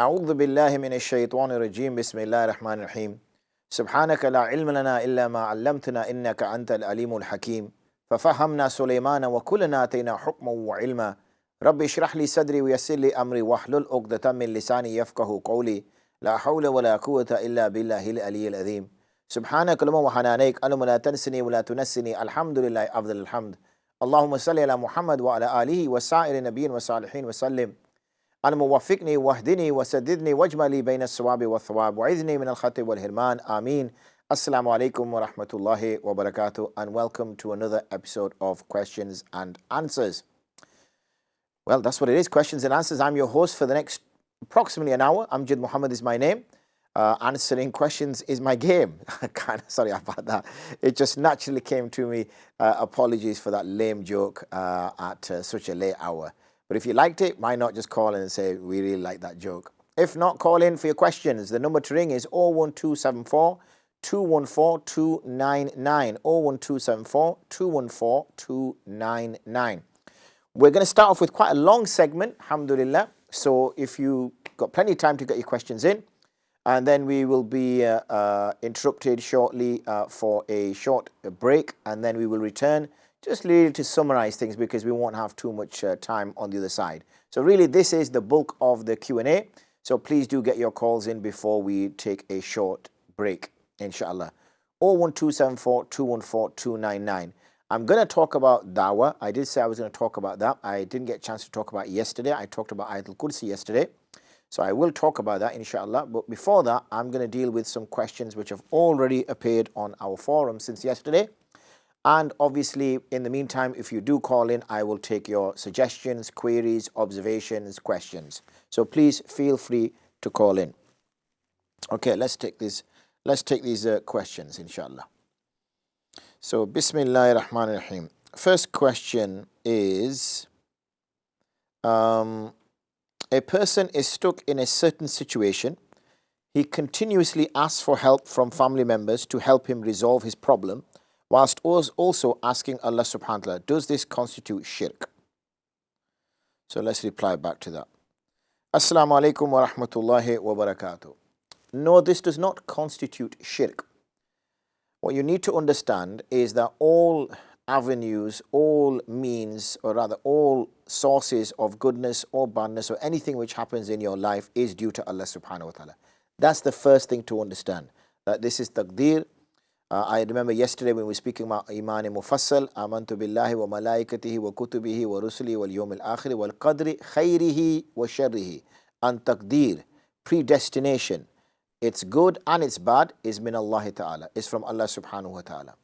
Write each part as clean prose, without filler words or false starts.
أعوذ بالله من الشيطان الرجيم بسم الله الرحمن الرحيم سبحانك لا علم لنا إلا ما علمتنا إنك أنت العليم الحكيم ففهمنا سليمان وكلنا آتينا حكما وعلما ربي اشرح لي صدري ويسر لي أمري واحلل عقدة من لساني يفقه قولي لا حول ولا قوة إلا بالله العلي العظيم سبحانك اللهم وحنانيك اللهم لا تنسني ولا تنسني الحمد لله أفضل الحمد اللهم صل على محمد وعلى آله وسائر النبيين والصالحين وسلم اللهم وفقني واهدني وسددني واجمع لي بين الصواب والثواب وعذني من الخطأ والهرمان آمين. Assalamu alaikum wa rahmatullahi wa barakatuh, and welcome to another episode of Questions and Answers. Well, that's what it is, Questions and Answers. I'm your host for the next approximately an hour. Amjad Muhammad is my name. Answering questions is my game. Sorry about that. It just naturally came to me. Apologies for that lame joke at such a late hour. But if you liked it, why not just call in and say, we really like that joke. If not, call in for your questions. The number to ring is 01274 214 299. 01274 214 299. We're going to start off with quite a long segment, alhamdulillah. So if you got plenty of time to get your questions in, and then we will be interrupted shortly for a short break, and then we will return just really to summarize things because we won't have too much time on the other side. So really this is the bulk of the Q&A. So please do get your calls in before we take a short break, inshallah. 01274 214 299. I'm going to talk about dawah. I did say I was going to talk about that. I didn't get a chance to talk about it yesterday. I talked about Ayatul Kursi yesterday. So I will talk about that, inshallah. But before that, I'm going to deal with some questions which have already appeared on our forum since yesterday. And obviously, in the meantime, if you do call in, I will take your suggestions, queries, observations, questions. So please feel free to call in. Okay, let's take these questions, inshallah. So, Bismillahir Rahmanir Rahim. First question is, a person is stuck in a certain situation. He continuously asks for help from family members to help him resolve his problem, whilst also asking Allah subhanahu wa ta'ala. Does this constitute shirk? So let's reply back to that. Assalamu alaikum wa rahmatullahi wa barakatuh. No, this does not constitute shirk. What you need to understand is that all avenues, all means, or rather all sources of goodness or badness or anything which happens in your life is due to Allah subhanahu wa ta'ala. That's the first thing to understand, that this is taqdeer. I remember yesterday when we were speaking about Iman Mufassal, Amantu billahi wa malaikatihi wa kutubihi wa rusuli wal yawmil akhir wal qadri khayrihi wa sharrihi. And taqdeer, predestination, it's good and it's bad, is min Allah ta'ala, is from Allah subhanahu wa ta'ala.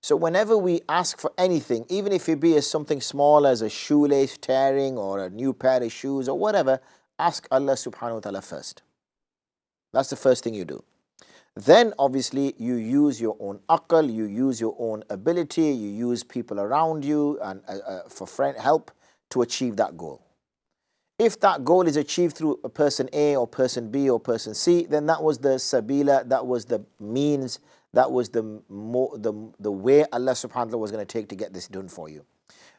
So whenever we ask for anything, even if it be as something small as a shoelace tearing or a new pair of shoes or whatever, ask Allah subhanahu wa ta'ala first. That's the first thing you do. Then obviously you use your own aql, you use your own ability, you use people around you and for help to achieve that goal. If that goal is achieved through a person A or person B or person C, then that was the sabila, that was the means, that was the way Allah subhanahu wa ta'ala was going to take to get this done for you.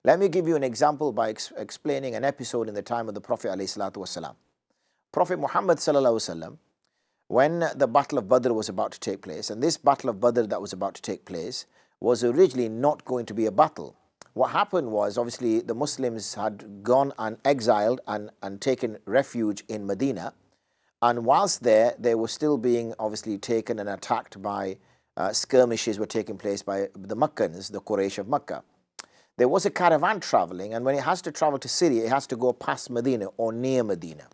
Let me give you an example by explaining an episode in the time of the Prophet alayhi salatu wasalam. Prophet Muhammad sallallahu alaihi wasallam, when the Battle of Badr was about to take place, and this Battle of Badr that was about to take place was originally not going to be a battle. What happened was, obviously, the Muslims had gone and exiled and taken refuge in Medina. And whilst there, they were still being obviously taken and attacked by skirmishes were taking place by the Makkans, the Quraysh of Makkah. There was a caravan traveling, and when it has to travel to Syria, it has to go past Medina or near Medina.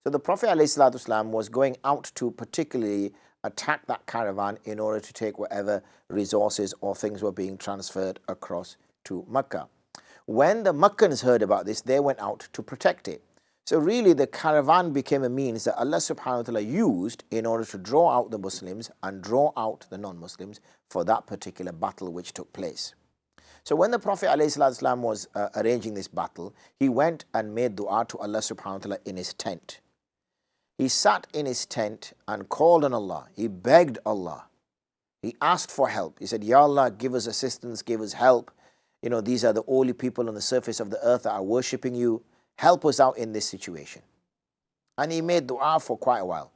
So the Prophet ﷺ was going out to particularly attack that caravan in order to take whatever resources or things were being transferred across to Mecca. When the Meccans heard about this, they went out to protect it. So really the caravan became a means that Allah subhanahu wa ta'ala used in order to draw out the Muslims and draw out the non-Muslims for that particular battle which took place. So when the Prophet ﷺ was arranging this battle, he went and made dua to Allah subhanahu wa ta'ala in his tent. He sat in his tent and called on Allah. He begged Allah. He asked for help. He said, Ya Allah, give us assistance, give us help. You know, these are the only people on the surface of the earth that are worshipping you. Help us out in this situation. and he made dua for quite a while.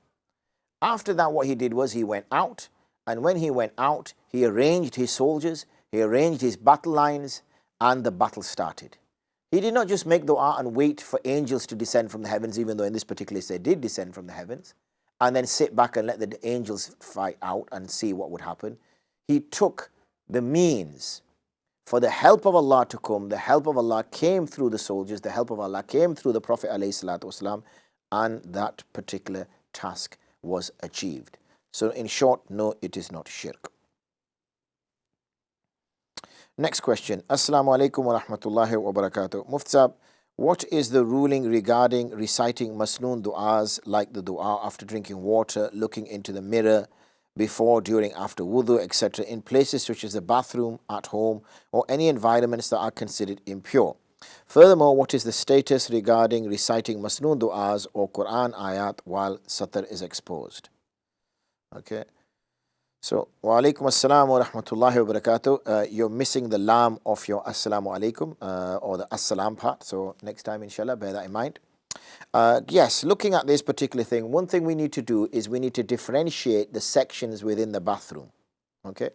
After that, what he did was he went out, and when he went out, he arranged his soldiers, he arranged his battle lines, and the battle started. He did not just make dua and wait for angels to descend from the heavens, even though in this particular case they did descend from the heavens, and then sit back and let the angels fight out and see what would happen. He took the means for the help of Allah to come. The help of Allah came through the soldiers, the help of Allah came through the Prophet ﷺ, and that particular task was achieved. So in short, no, it is not shirk. Next question. Assalamu alaikum wa rahmatullahi wa barakatuh. Mufti, what is the ruling regarding reciting masnoon du'as like the dua after drinking water, looking into the mirror, before, during, after wudu, etc., in places such as the bathroom, at home, or any environments that are considered impure? Furthermore, what is the status regarding reciting masnoon du'as or Quran ayat while satar is exposed? Okay. So, wa alaikum assalam wa rahmatullahi wa barakatuh. You're missing the lam of your assalamu alaikum, or the assalam part. So, next time, inshallah, bear that in mind. Yes, looking at this particular thing, one thing we need to do is we need to differentiate the sections within the bathroom. Okay.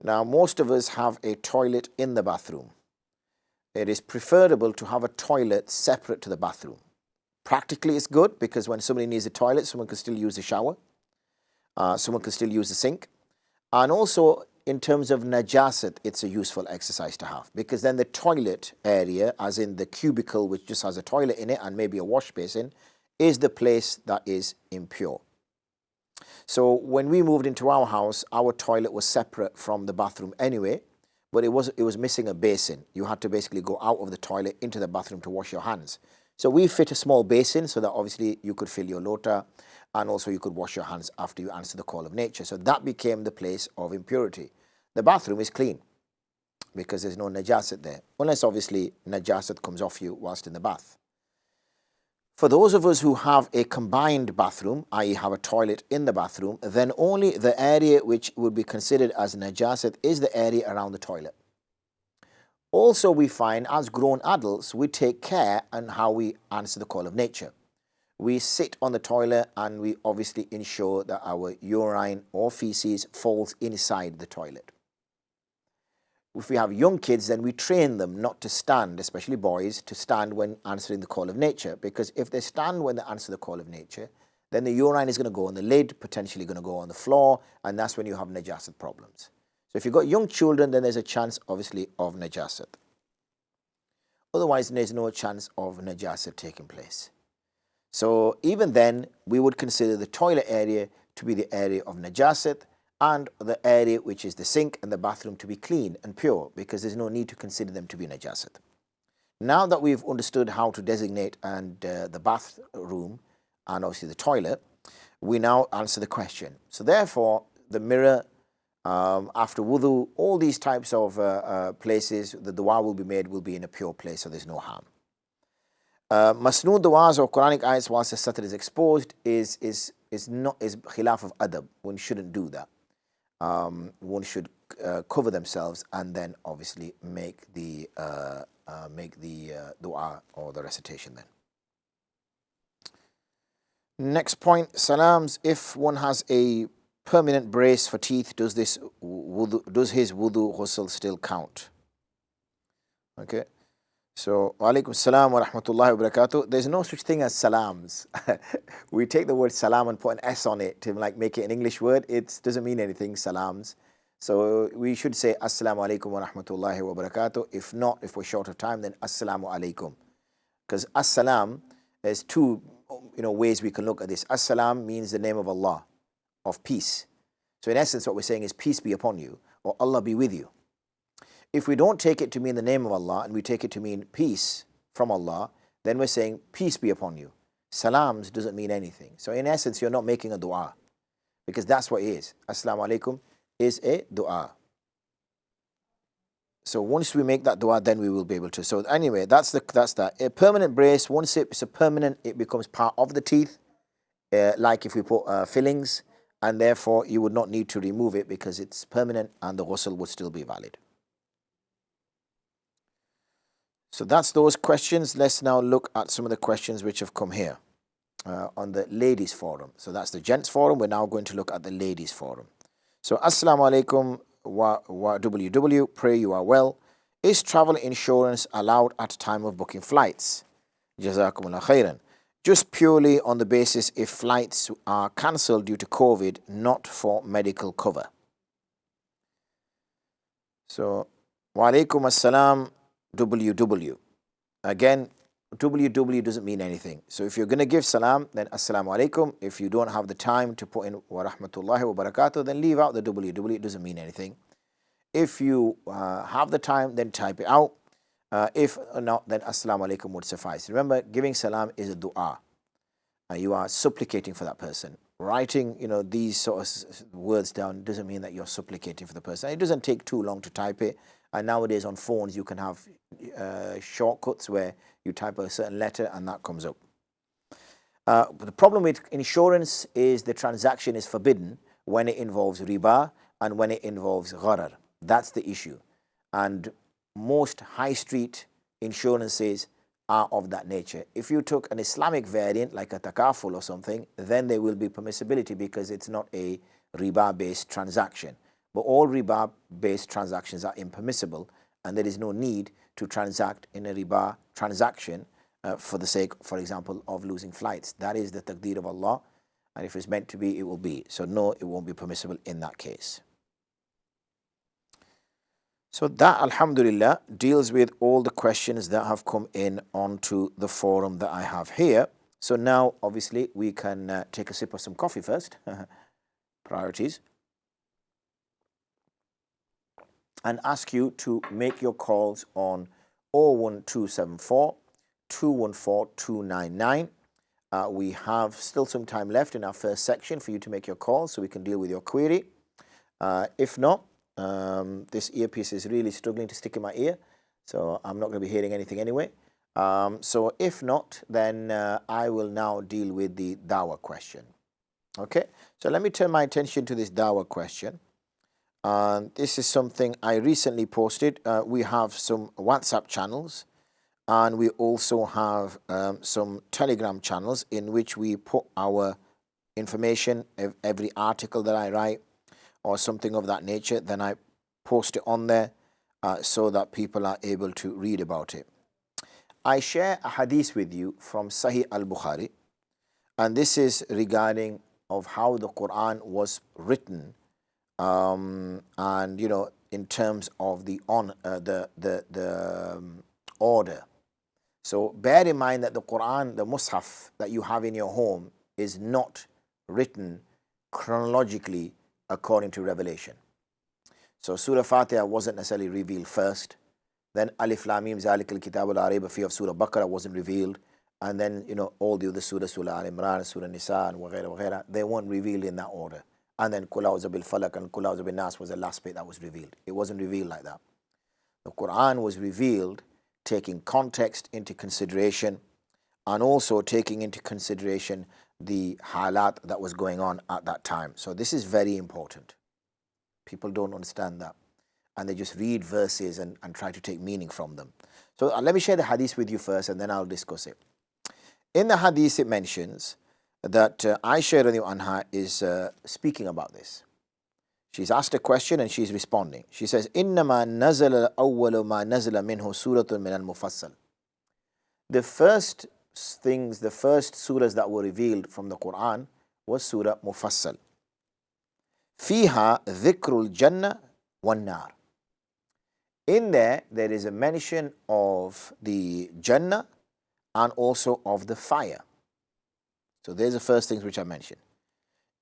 Now, most of us have a toilet in the bathroom. It is preferable to have a toilet separate to the bathroom. Practically, it's good because when somebody needs a toilet, someone can still use the shower. Someone can still use the sink. And also, in terms of najasat, it's a useful exercise to have, because then the toilet area, as in the cubicle which just has a toilet in it and maybe a wash basin, is the place that is impure. So when we moved into our house, our toilet was separate from the bathroom anyway, but it was missing a basin. You had to basically go out of the toilet into the bathroom to wash your hands. So we fit a small basin so that obviously you could fill your lota, and also you could wash your hands after you answer the call of nature. So that became the place of impurity. The bathroom is clean because there's no najasat there, unless obviously najasat comes off you whilst in the bath. For those of us who have a combined bathroom, i.e. have a toilet in the bathroom, then only the area which would be considered as najasat is the area around the toilet. Also, we find as grown adults, we take care on how we answer the call of nature. We sit on the toilet and we obviously ensure that our urine or feces falls inside the toilet. If we have young kids, then we train them not to stand, especially boys, to stand when answering the call of nature. Because if they stand when they answer the call of nature, then the urine is going to go on the lid, potentially going to go on the floor, and that's when you have najasat problems. So if you've got young children, then there's a chance, obviously, of najasat. Otherwise, there's no chance of najasat taking place. So even then, we would consider the toilet area to be the area of najasat, and the area which is the sink and the bathroom to be clean and pure, because there's no need to consider them to be najasat. Now that we've understood how to designate the bathroom and obviously the toilet, we now answer the question. So therefore, the mirror, after wudu, all these types of places, the dua will be in a pure place, so there's no harm. Masnoon du'as or Quranic ayats whilst the satar is exposed is khilaf of adab. One shouldn't do that. One should cover themselves and then obviously make the dua or the recitation then. Next point, salams. If one has a permanent brace for teeth, does his wudu ghusl still count? Okay. So, wa alaikum salam wa rahmatullahi wa barakatuh. There's no such thing as salams. We take the word salam and put an S on it to like make it an English word. It doesn't mean anything, salams. So we should say assalamu alaikum wa rahmatullahi wa barakatuh. If not, if we're short of time, then assalamu alaikum. Because assalam, there's two ways we can look at this. Assalam means the name of Allah, of peace. So in essence, what we're saying is peace be upon you, or Allah be with you. If we don't take it to mean the name of Allah and we take it to mean peace from Allah, then we're saying peace be upon you. Salams doesn't mean anything. So in essence, you're not making a dua, because that's what it is. Assalamu alaikum is a dua. So once we make that dua, then we will be able to. So anyway, that's that. A permanent brace, once it's a permanent, it becomes part of the teeth, like if we put fillings, and therefore you would not need to remove it because it's permanent and the ghusl would still be valid. So that's those questions. Let's now look at some of the questions which have come here. on the ladies forum. So that's the gents forum. We're now going to look at the ladies forum. So Assalamu alaikum wa WW, pray you are well. Is travel insurance allowed at time of booking flights? Jazakumullah khairan. Just purely on the basis if flights are cancelled due to COVID, not for medical cover. So, wa alaikum assalam WW. Again, WW doesn't mean anything. So if you're going to give salam, then assalamu alaikum. If you don't have the time to put in wa rahmatullahi wa barakatuh, then leave out the WW. It doesn't mean anything. If you have the time, then type it out. If not, then assalamu alaikum would suffice. Remember, giving salam is a dua. You are supplicating for that person. Writing, these sort of words down doesn't mean that you're supplicating for the person. It doesn't take too long to type it. And nowadays on phones, you can have shortcuts where you type a certain letter and that comes up. The problem with insurance is the transaction is forbidden when it involves riba and when it involves gharar. That's the issue. And most high street insurances are of that nature. If you took an Islamic variant like a takaful or something, then there will be permissibility because it's not a riba-based transaction. But all riba-based transactions are impermissible, and there is no need to transact in a riba transaction for the sake, for example, of losing flights. That is the taqdeer of Allah, and if it's meant to be, it will be. So no, it won't be permissible in that case. So that, alhamdulillah, deals with all the questions that have come in onto the forum that I have here. So now, obviously, we can take a sip of some coffee first. Priorities. And ask you to make your calls on 01274 214 299. We have still some time left in our first section for you to make your calls so we can deal with your query. If not, this earpiece is really struggling to stick in my ear, so I'm not going to be hearing anything anyway. So if not, then I will now deal with the dawah question. Okay, so let me turn my attention to this dawah question. This is something I recently posted. We have some WhatsApp channels, and we also have some Telegram channels in which we put our information, every article that I write or something of that nature, then I post it on there so that people are able to read about it. I share a hadith with you from Sahih al-Bukhari, and this is regarding of how the Quran was written, and in terms of the order. So bear in mind that the Quran, the Mus'haf that you have in your home, is not written chronologically according to revelation. So Surah Fatiha wasn't necessarily revealed first. Then Alif Lam Mim Zalik al-Kitab al-Arib fi of Surah Baqarah wasn't revealed. And then, all the other surahs, Surah Al-Imran, Surah Nisa, and waghaira, they weren't revealed in that order. And then Qul A'udhu bil Falaq and Qul A'udhu bin Nas was the last bit that was revealed. It wasn't revealed like that. The Quran was revealed taking context into consideration and also taking into consideration the halat that was going on at that time. So this is very important. People don't understand that. And they just read verses and try to take meaning from them. So let me share the hadith with you first and then I'll discuss it. In the hadith it mentions that Aisha radhiyallahu anha is speaking about this. She's asked a question and she's responding. She says, إِنَّمَا نَزَلَ أَوَّلُ مَا نَزَلَ مِنْهُ سُورَةٌ مِنَ الْمُفَصَّلِ. The first surahs that were revealed from the Quran was Surah Mufassal. فِيهَا ذِكْرُ الْجَنَّةِ وَالنَّارِ. In there is a mention of the Jannah and also of the fire. So there's the first things which I mentioned.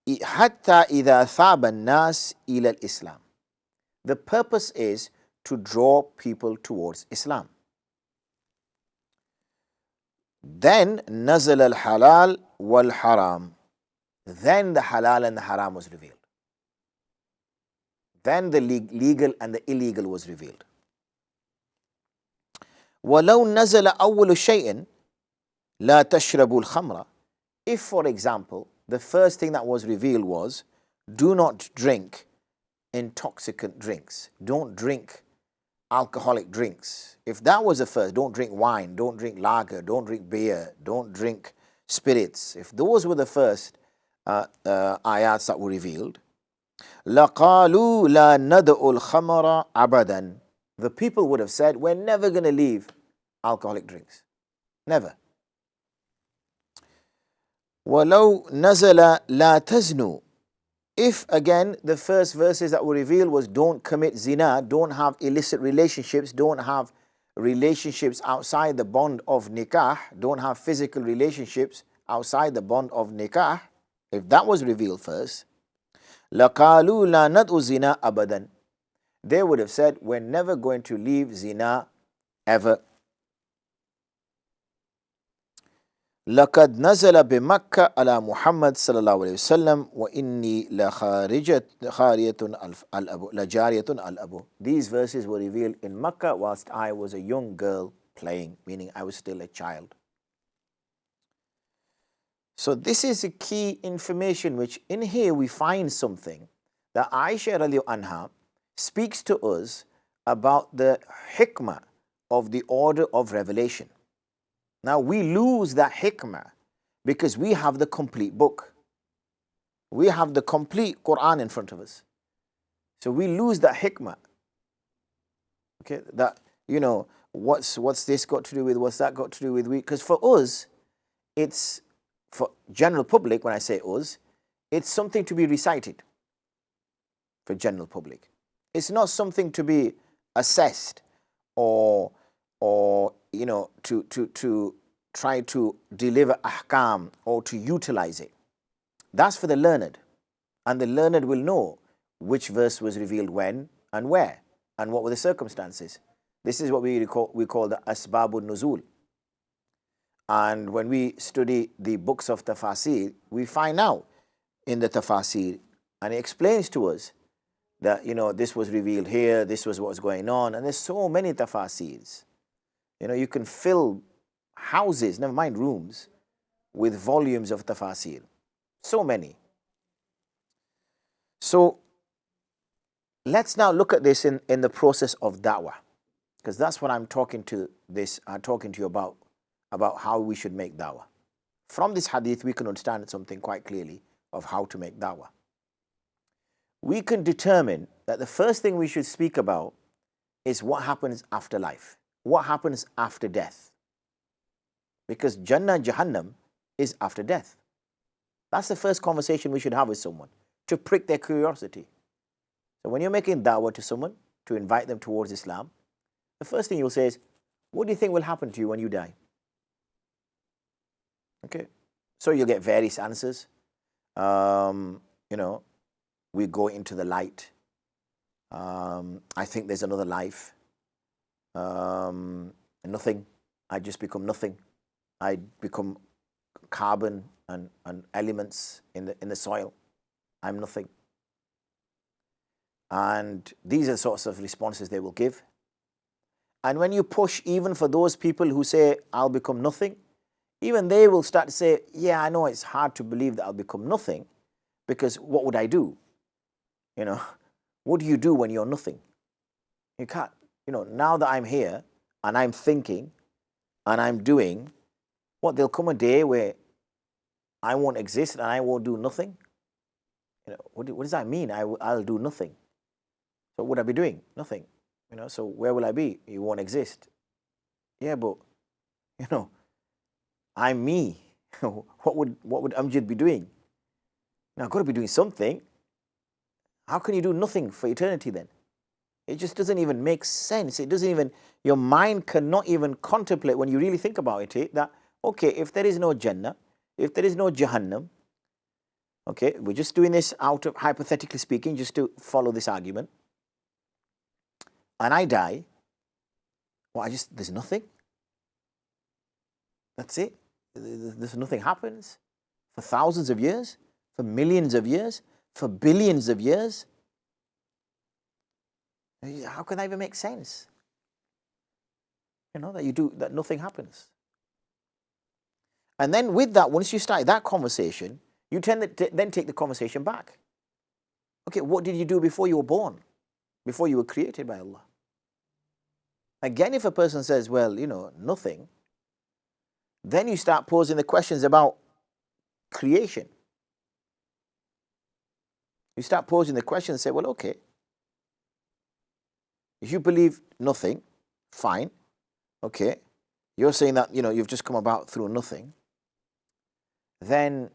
حَتَّى إِذَا ثَابَ النَّاسِ إِلَى الْإِسْلَامِ. The purpose is to draw people towards Islam. Then نَزَلَ الْحَلَالِ وَالْحَرَامِ. Then the halal and the haram was revealed. Then the legal and the illegal was revealed. وَلَوْ نَزَلَ أَوَّلُ شَيْءٍ لَا تَشْرَبُوا الْخَمْرَ. If, for example, the first thing that was revealed was, do not drink intoxicant drinks. Don't drink alcoholic drinks. If that was the first, don't drink wine, don't drink lager, don't drink beer, don't drink spirits, if those were the first ayats that were revealed, لَقَالُوا لَا نَدْعُ الْخَمَرَ أَبَدًا. The people would have said, we're never going to leave alcoholic drinks. Never. وَلَوْ نَزَلَ لَا تَزْنُوا. If, again, the first verses that were revealed was don't commit zina, don't have illicit relationships, don't have relationships outside the bond of nikah, don't have physical relationships outside the bond of nikah, if that was revealed first, لَقَالُوا لَا نَدْعُ zina أَبَدًا. They would have said, we're never going to leave zina ever. لَقَدْ نَزَلَ بِمَكَّةَ عَلَى مُحَمَّدٍ صلى الله عليه وسلم وَإِنِّي لَجَارِيَةٌ الْأَبُ. These verses were revealed in Makkah whilst I was a young girl playing, meaning I was still a child. So this is a key information which in here we find something that Aisha radiallahu anha speaks to us about the hikmah of the order of revelation. Now we lose that hikmah because we have the complete book. We have the complete Quran in front of us. So we lose that hikmah. Okay, that, you know, what's this got to do with, what's that got to do with, because for us, it's, for general public, when I say us, it's something to be recited for general public. It's not something to be assessed or you know, to try to deliver ahkam or to utilize it. That's for the learned. And the learned will know which verse was revealed when and where and what were the circumstances. This is what we call the asbabun nuzul. And when we study the books of tafasir, we find out in the tafasir, and it explains to us that, you know, this was revealed here, this was what was going on, and there's so many tafasirs. You know, you can fill houses, never mind rooms, with volumes of tafasir. So many. So let's now look at this in the process of da'wah, because that's what I'm talking to you about how we should make da'wah. From this hadith, we can understand something quite clearly of how to make da'wah. We can determine that the first thing we should speak about is what happens after life, what happens after death. Because Jannah, Jahannam is after death. That's the first conversation we should have with someone, to prick their curiosity. So when you're making da'wah to someone, to invite them towards Islam, the first thing you'll say is, what do you think will happen to you when you die? Okay, so you'll get various answers. You know, we go into the light. I think there's another life. Nothing. I just become nothing. I become carbon and elements in the soil. I'm nothing. And these are the sorts of responses they will give. And when you push even for those people who say, I'll become nothing, even they will start to say, yeah, I know it's hard to believe that I'll become nothing, because what would I do? You know, what do you do when you're nothing? You can't, you know, now that I'm here and I'm thinking and I'm doing, what, there'll come a day where I won't exist and I won't do nothing? You know, what does that mean? I'll do nothing. So what would I be doing? Nothing. You know, so where will I be? You won't exist. Yeah, but, you know, I'm me. What would Amjad be doing? Now, I've got to be doing something. How can you do nothing for eternity then? It just doesn't even make sense. It doesn't even, your mind cannot even contemplate when you really think about it, that, okay, if there is no Jannah, if there is no Jahannam, okay, we're just doing this out of, hypothetically speaking, just to follow this argument, and I die, well, there's nothing. That's it. There's nothing happens for thousands of years, for millions of years, for billions of years. How can that even make sense? You know, that nothing happens. And then with that, once you start that conversation, you tend to then take the conversation back. Okay, what did you do before you were born? Before you were created by Allah? Again, if a person says, well, you know, nothing, then you start posing the questions about creation. You start posing the question and say, well, okay, if you believe nothing, fine, okay, you're saying that, you've just come about through nothing, then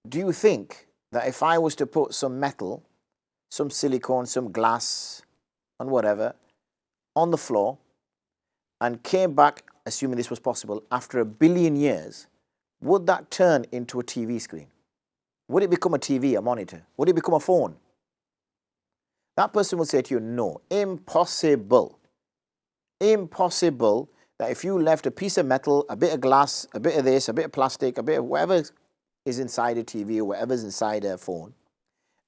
do you think that if I was to put some metal, some silicone, some glass, and whatever, on the floor, and came back, assuming this was possible, after 1 billion years, would that turn into a TV screen? Would it become a TV, a monitor? Would it become a phone? That person will say to you, no, impossible. Impossible that if you left a piece of metal, a bit of glass, a bit of this, a bit of plastic, a bit of whatever is inside a TV or whatever's inside a phone,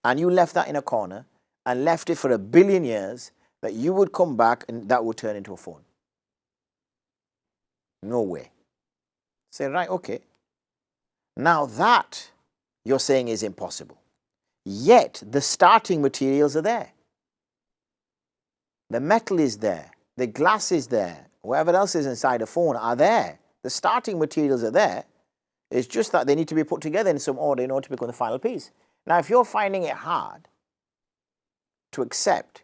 and you left that in a corner and left it for 1 billion years, that you would come back and that would turn into a phone. No way. Say, right, okay. Now that you're saying is impossible. Yet the starting materials are there. The metal is there. The glass is there. Whatever else is inside a phone are there. The starting materials are there. It's just that they need to be put together in some order in order to become the final piece. Now, if you're finding it hard to accept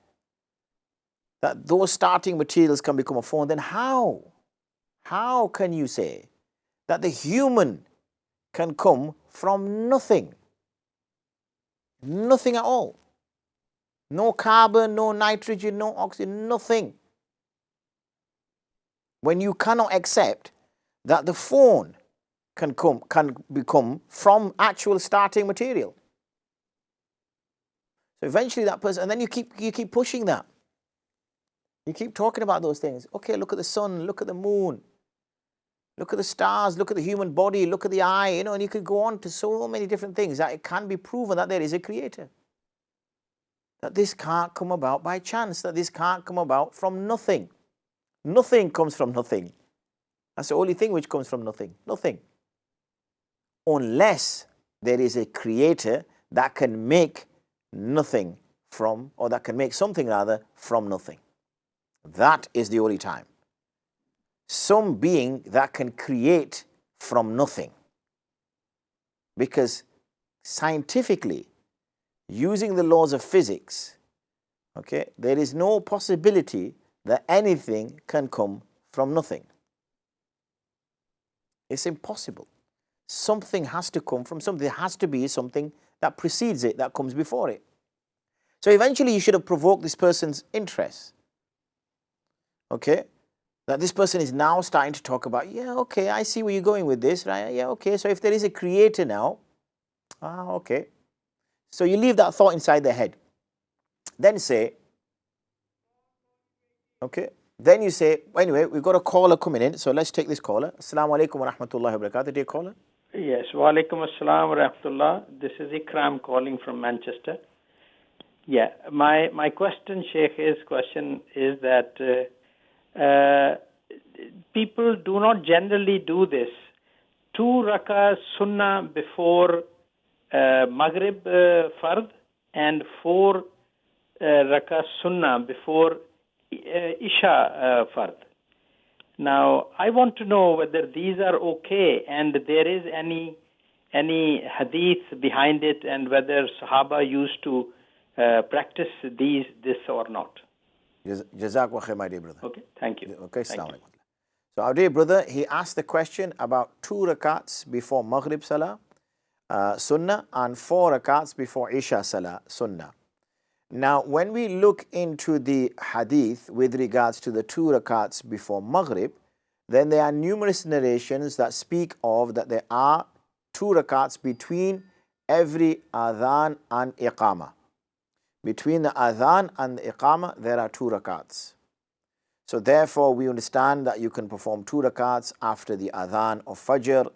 that those starting materials can become a phone, then how? How can you say that the human can come from nothing? Nothing at all. No carbon, no nitrogen, no oxygen, nothing. When you cannot accept that the phone can become from actual starting material. So eventually that person, and then you keep pushing that. You keep talking about those things. Okay, look at the sun, look at the moon, look at the stars, look at the human body, look at the eye, and you could go on to so many different things that it can be proven that there is a creator. That this can't come about by chance, that this can't come about from nothing. Nothing comes from nothing. That's the only thing which comes from nothing. Nothing. Unless there is a creator that can make nothing from, or that can make something rather from nothing. That is the only time. Some being that can create from nothing. Because scientifically, using the laws of physics, okay, there is no possibility that anything can come from nothing. It's impossible. Something has to come from something. There has to be something that precedes it, that comes before it. So eventually you should have provoked this person's interest. Okay? That this person is now starting to talk about, yeah, okay, I see where you're going with this, right? Yeah, okay, so if there is a creator now, okay. So you leave that thought inside their head. Then say, okay, then you say, anyway, we've got a caller coming in, so let's take this caller. Assalamu alaikum wa rahmatullahi wa barakatuh. Dear caller. Yes, wa alaikum assalam wa rahmatullah. This is Ikram calling from Manchester. Yeah, my question, Sheikh, his question is that people do not generally do this. 2 rakah sunnah before Maghrib Fard and 4 rakah sunnah before Isha Fard. Now, I want to know whether these are okay and there is any hadith behind it and whether Sahaba used to practice this or not. Jazakallah khair, my dear brother. Okay, thank you. Okay, assalamu alaikum. So our dear brother, he asked the question about 2 rakats before Maghrib Salah, Sunnah, and 4 rakats before Isha Salah, Sunnah. Now, when we look into the hadith with regards to the 2 rakats before Maghrib, then there are numerous narrations that speak of that there are 2 rakats between every adhan and iqamah. Between the adhan and the iqamah, there are 2 rakats. So therefore, we understand that you can perform 2 rakats after the adhan of Fajr,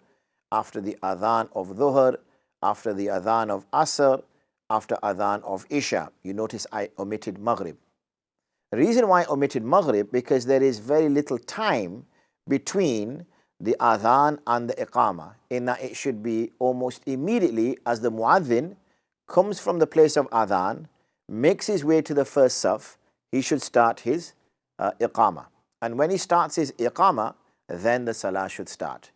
after the adhan of Dhuhr, after the adhan of Asr, after adhan of Isha. You notice I omitted Maghrib. The reason why I omitted Maghrib, because there is very little time between the adhan and the iqamah, in that it should be almost immediately as the muadhin comes from the place of adhan, makes his way to the first saf, he should start his iqamah. And when he starts his iqamah, then the salah should start.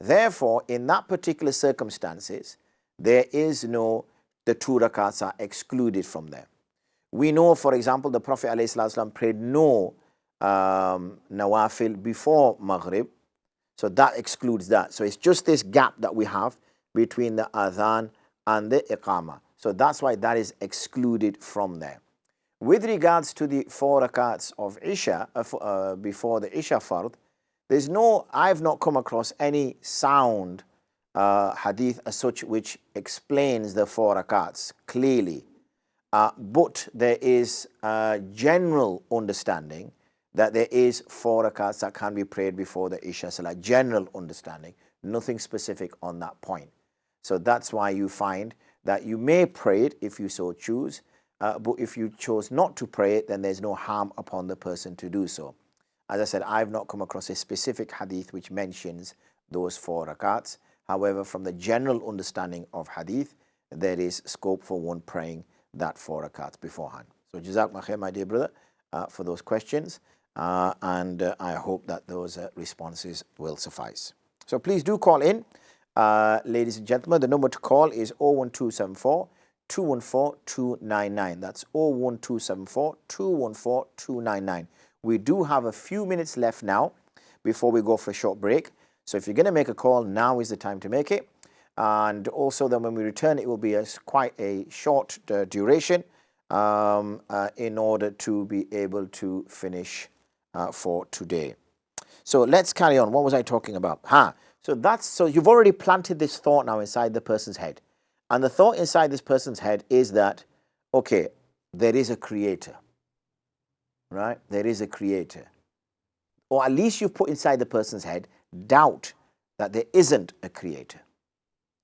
Therefore, in that particular circumstances, there is no, the 2 rakats are excluded from there. We know, for example, the Prophet ﷺ prayed no nawafil before Maghrib, so that excludes that. So it's just this gap that we have between the adhan and the iqamah. So that's why that is excluded from there. With regards to the 4 rakats of Isha, before the Isha fard, there's no, I've not come across any sound hadith as such which explains the 4 rakats clearly. But there is a general understanding that there is 4 rakats that can be prayed before the Isha Salah. General understanding, nothing specific on that point. So that's why you find that you may pray it if you so choose, but if you chose not to pray it, then there's no harm upon the person to do so. As I said, I've not come across a specific hadith which mentions those 4 rakats. However, from the general understanding of hadith, there is scope for one praying that 4 rakats beforehand. So Jazakallah khair, my dear brother, for those questions, and I hope that those responses will suffice. So please do call in, ladies and gentlemen. The number to call is 01274 214 299. That's 01274 214 299. We do have a few minutes left now before we go for a short break. So if you're going to make a call, now is the time to make it. And also then when we return, it will be quite a short duration in order to be able to finish for today. So let's carry on. What was I talking about? So you've already planted this thought now inside the person's head. And the thought inside this person's head is that, okay, there is a creator, right? There is a creator. Or at least you've put inside the person's head doubt that there isn't a creator.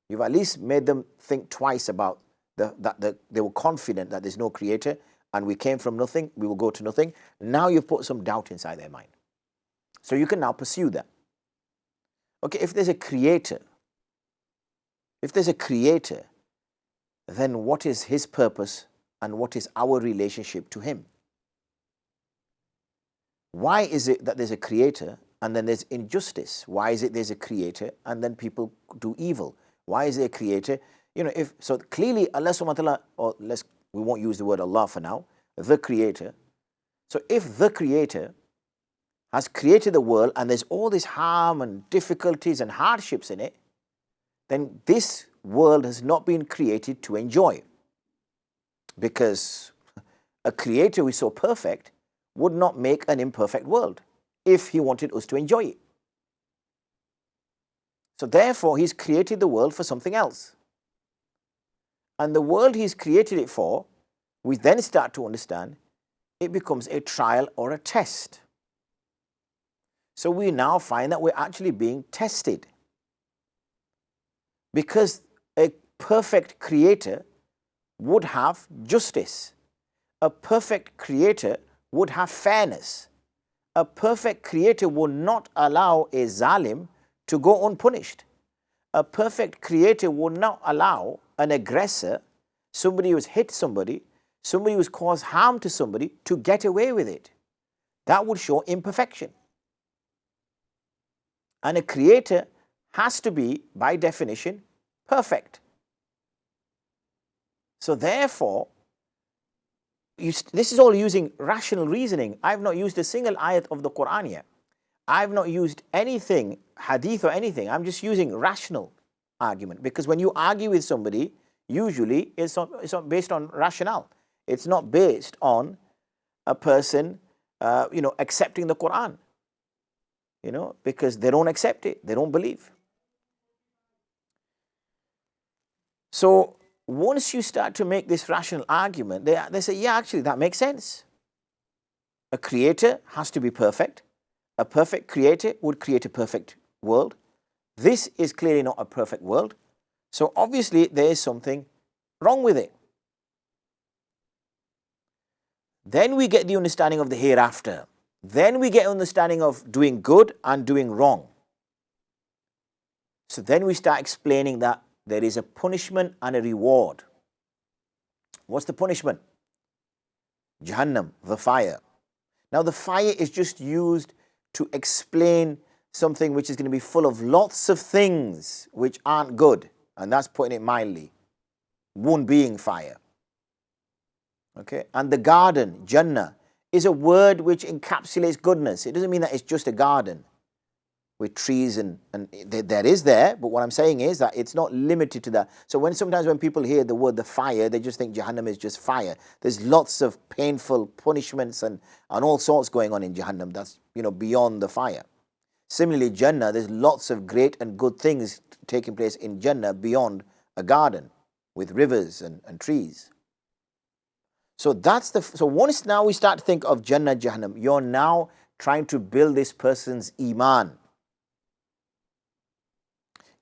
You've at least made them think twice about that they were confident that there's no creator and we came from nothing, we will go to nothing. Now you've put some doubt inside their mind. So you can now pursue that. Okay, if there's a creator, then what is his purpose and what is our relationship to him? Why is it that there's a creator and then there's injustice? Why is it there's a creator and then people do evil? Why is there a creator? So clearly Allah subhanahu wa ta'ala, or we won't use the word Allah for now, the creator. So if the creator has created the world and there's all this harm and difficulties and hardships in it, then this world has not been created to enjoy. Because a creator who is so perfect would not make an imperfect world if he wanted us to enjoy it. So therefore, he's created the world for something else. And the world he's created it for, we then start to understand, it becomes a trial or a test. So we now find that we're actually being tested. Because a perfect creator would have justice. A perfect creator would have fairness. A perfect creator would not allow a zalim to go unpunished. A perfect creator would not allow an aggressor, somebody who's hit somebody, somebody who's caused harm to somebody, to get away with it. That would show imperfection. And a creator has to be, by definition, perfect. So therefore, this is all using rational reasoning. I've not used a single ayat of the Quran yet. I've not used anything, hadith or anything. I'm just using rational argument. Because when you argue with somebody, usually it's not based on rationale. It's not based on a person, accepting the Quran. Because they don't accept it. They don't believe. So once you start to make this rational argument, they say, yeah, actually, that makes sense. A creator has to be perfect. A perfect creator would create a perfect world. This is clearly not a perfect world. So obviously, there is something wrong with it. Then we get the understanding of the hereafter. Then we get understanding of doing good and doing wrong. So then we start explaining that there is a punishment and a reward. What's the punishment? Jahannam, the fire. Now the fire is just used to explain something which is going to be full of lots of things which aren't good. And that's putting it mildly. One being fire. Okay? And the garden, Jannah, is a word which encapsulates goodness. It doesn't mean that it's just a garden with trees and that is there, but what I'm saying is that it's not limited to that. So sometimes when people hear the word the fire, they just think Jahannam is just fire. There's lots of painful punishments and all sorts going on in Jahannam that's, beyond the fire. Similarly, Jannah, there's lots of great and good things taking place in Jannah beyond a garden with rivers and trees. So so once now we start to think of Jannah, Jahannam, you're now trying to build this person's Iman.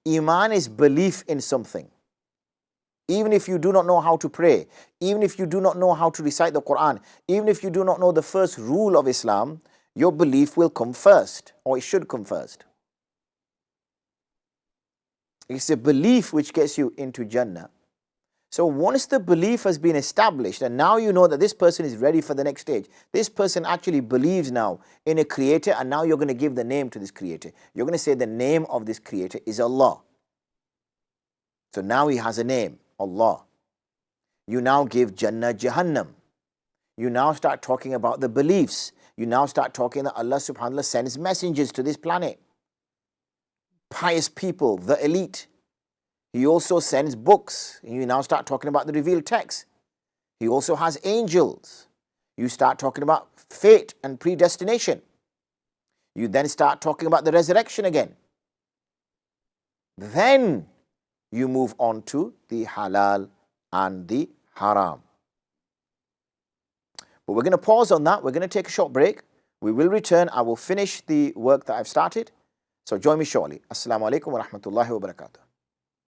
Iman is belief in something. Even if you do not know how to pray, even if you do not know how to recite the Quran, even if you do not know the first rule of Islam, your belief will come first, or it should come first. It's a belief which gets you into Jannah. So once the belief has been established, and now you know that this person is ready for the next stage, this person actually believes now in a creator, and now you're going to give the name to this creator. You're going to say the name of this creator is Allah. So now he has a name, Allah. You now give Jannah, Jahannam. You now start talking about the beliefs. You now start talking that Allah subhanahu wa ta'ala sends messengers to this planet. Pious people, the elite. He also sends books. You now start talking about the revealed text. He also has angels. You start talking about fate and predestination. You then start talking about the resurrection again. Then you move on to the halal and the haram. But we're going to pause on that. We're going to take a short break. We will return. I will finish the work that I've started. So join me shortly. Assalamu alaikum wa rahmatullahi wa barakatuh.